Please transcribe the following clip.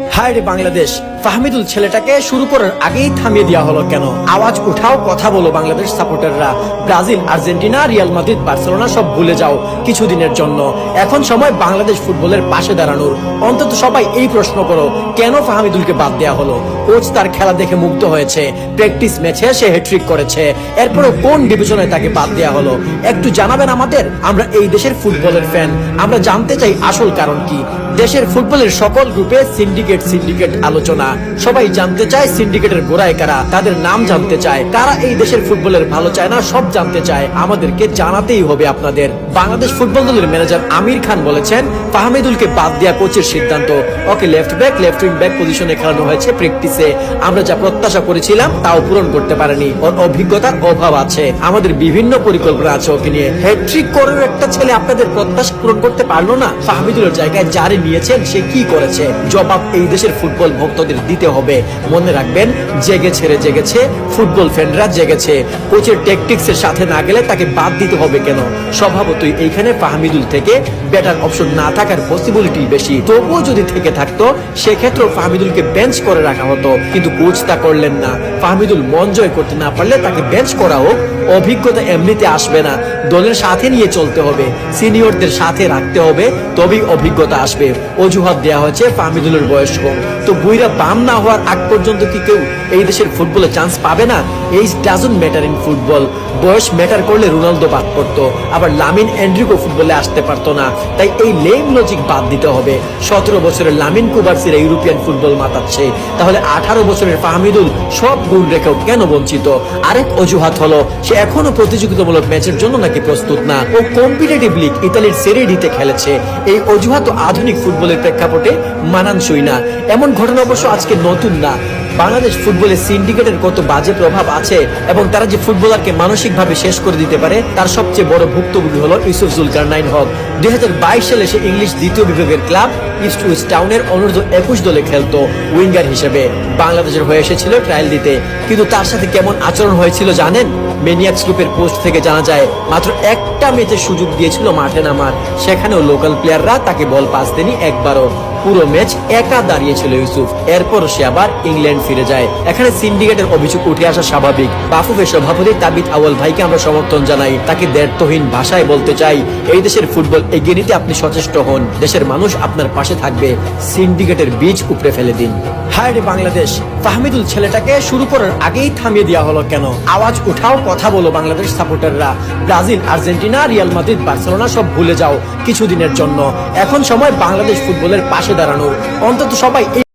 হায় রে বাংলাদেশ, ফাহমিদুল ছেলেটাকে শুরু করার আগেই থামিয়ে দেওয়া হলো কেন? আওয়াজ উঠাও, কথা বলো বাংলাদেশ সাপোর্টাররা। Brazil, Argentina, Real Madrid, Barcelona সব ভুলে যাও কিছুদিনের জন্য। এখন সময় বাংলাদেশ ফুটবলের পাশে দাঁড়ানোর। অন্তত সবাই এই প্রশ্ন করো, কেন ফাহমিদুলকে বাদ দেওয়া হলো? কোচ তার খেলা দেখে মুগ্ধ হয়েছে, প্র্যাকটিস ম্যাচে সে হ্যাট্রিক করেছে, এরপরও কোন বিবেচনায় তাকে বাদ দেওয়া হলো? একটু জানাবেন আমাদের। আমরা এই দেশের ফুটবলের ফ্যান, আমরা জানতে চাই আসল কারণ কি। দেশের ফুটবলের সকল গ্রুপে সিন্ডিকেট আলোচনা। সবাই জানতে চায় সিন্ডিকেটের গোড়ায় কারা, তাদের নাম জানতে চায়। কারা এই দেশের ফুটবলের ভালো চায় না সব জানতে চায়, আমাদেরকে জানাতেই হবে আপনাদের। বাংলাদেশ ফুটবল দলের ম্যানেজার আমির খান বলেছেন, ফাহমিদুলকে বাদ দেওয়া কোচের সিদ্ধান্ত। ওকে লেফট উইং ব্যাক পজিশনে খেলানো হয়েছে প্র্যাকটিসে। আমরা যা প্রত্যাশা করেছিলাম তাও পূরণ করতে পারেনি। ওর অভিজ্ঞতার অভাব আছে, আমাদের বিভিন্ন পরিকল্পনা আছে ওকে নিয়ে। হ্যাট্রিক করার একটা ছেলে আপনাদের প্রত্যাশা পূরণ করতে পারলো না? ফাহমিদুলের জায়গায় যারে নিয়েছেন সে কি করেছে? জবাব এই দেশের ফুটবল ভক্তদের দিতে হবে। মনে রাখবেন, জেগেছে ফুটবল ফ্যানরা জেগেছে। কোচের ট্যাকটিক্স এর সাথে না গেলে তাকে বাদ দিতে হবে কেন? স্বভাবতই এইখানে ফাহমিদুল থেকে বেটার অপশন না থাকার পসিবিলিটি বেশি। তবুও যদি থেকে থাকতো সেক্ষেত্রে ফাহমিদুলকে বেঞ্চ করে রাখা হতো, কিন্তু কোচ তা করলেন না। ফাহমিদুল মন জয় করতে না পারলে তাকে বেঞ্চ করা হোক। অভিজ্ঞতা এমনিতে আসবে না, দলের সাথে নিয়ে চলতে হবে, সিনিয়রদের সাথে রাখতে হবে, তবেই অভিজ্ঞতা আসবে। অজুহাত দেওয়া হয়েছে ফাহমিদুলের বয়স কম। তো বুইরা বাম না হওয়ার আগ পর্যন্ত কি কেউ এই দেশের ফুটবলে চান্স পাবে না? Age doesn't matter in football. বয়স ম্যাটার করলে রোনালদো বাদ পড়তো, আবার লামিন এন্ড্রিকো ফুটবলে আসতে পারতো না। তাই এই লেম লজিক বাদ দিতে হবে। 17 বছরের লামিন কুবার্সিরা ইউরোপিয়ান ফুটবল মাতাচ্ছে, তাহলে 18 বছরের ফাহমিদুল সব গুণ রেখেও কেন বঞ্চিত? আরেক অজুহাত হলো সে এখনো প্রতিযোগিতামূলক ম্যাচের জন্য নাকি প্রস্তুত না। ও কম্পিটিটিভ লিগ ইতালির সেরে ডিতে খেলেছে। এই অজুহাত আধুনিক ফুটবলের প্রেক্ষাপটে মানানসই না। এমন ঘটনা অবশ্য আজকে নতুন না। বাংলাদেশ ফুটবলে সিন্ডিকেটের কত বাজে প্রভাব আছে এবং তারা যে ফুটবলারকে মানসিকভাবে শেষ করে দিতে পারে তার সবচেয়ে বড় ভুক্তভোগী হলো ইউসুফ জুলকারনাইন হক। 2022 সালে সে ইংলিশ দ্বিতীয় বিভাগের ক্লাব ইস্টউইচ টাউনের অনূর্ধ্ব 21 দলে খেলতো উইঙ্গার হিসেবে। বাংলাদেশের হয়ে এসেছিল ট্রায়াল দিতে, কিন্তু তার সাথে কেমন আচরণ হয়েছিল জানেন? ম্যানিয়াক্স গ্রুপের পোস্ট থেকে জানা যায় মাত্র একটা ম্যাচের সুযোগ দিয়েছিল মাঠে নামার, সেখানেও লোকাল প্লেয়াররা তাকে বল পাস দেনি একবারও। পুরো ম্যাচ একা দাঁড়িয়েছিল ইউসুফ। এরপর সে আবার ইংল্যান্ড ফিরে যায়। এখানে সিন্ডিকেটের অভিযোগ উঠে আসা স্বাভাবিক। বাফুফের সভাপতি তাবিত আউয়াল ভাইকে আমরা সমর্থন জানাই। তাকে দ্ব্যর্থহীন ভাষায় বলতে চাই, এই দেশের ফুটবল এগিয়ে নিতে আপনি সচেষ্ট হন, দেশের মানুষ আপনার পাশে থাকবে। সিন্ডিকেটের বীজ উপড়ে ফেলে দিন। হায় রে বাংলাদেশ, ফাহমিদুল ছেলেটাকে শুরু করার আগেই থামিয়ে দেওয়া হলো কেন? আওয়াজ উঠাও, কথা বলো বাংলাদেশ সাপোর্টাররা। Brazil, Argentina, Real Madrid, Barcelona সব ভুলে যাও কিছুদিনের জন্য। এখন সময় বাংলাদেশ ফুটবলের পাশে দাঁড়ানোর। অন্তত সবাই